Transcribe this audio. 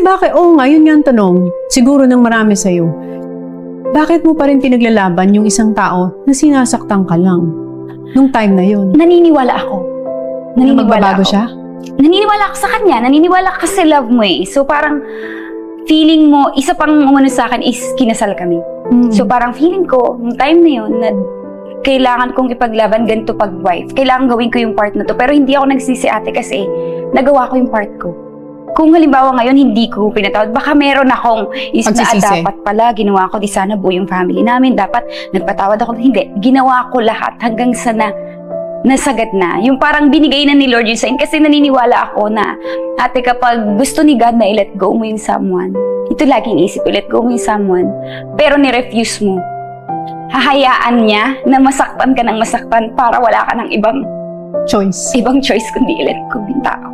Bakit? Oo nga, yun nga ang tanong. Siguro ng marami sa'yo. Bakit mo pa rin pinaglalaban yung isang tao na sinasaktan ka lang? Nung time na yun. Naniniwala ako. Na magbabago siya? Naniniwala ako sa kanya. Naniniwala ka kasi love mo eh. So parang feeling mo, isa pang umano sa akin is kinasal kami. So parang feeling ko, nung time na yun, na kailangan kong ipaglaban ganito pag wife. Kailangan gawin ko yung part na to. Pero hindi ako nagsisi ate kasi nagawa ko yung part ko. Kung halimbawa ngayon hindi ko pinatawad, baka meron akong isip na dapat pala ginawa ko, di sana buo yung family namin. Dapat nagpatawad ako. Hindi. Ginawa ko lahat hanggang sa nasagad na. Yung parang binigay na ni Lord yun sa akin. Kasi naniniwala ako na, ate, kapag gusto ni God na i-let go mo yung someone, ito laging isip, i-let go mo yung someone, pero ni-refuse mo, hahayaan niya na masaktan ka ng masaktan para wala ka ng ibang choice kundi i-let go yung tao.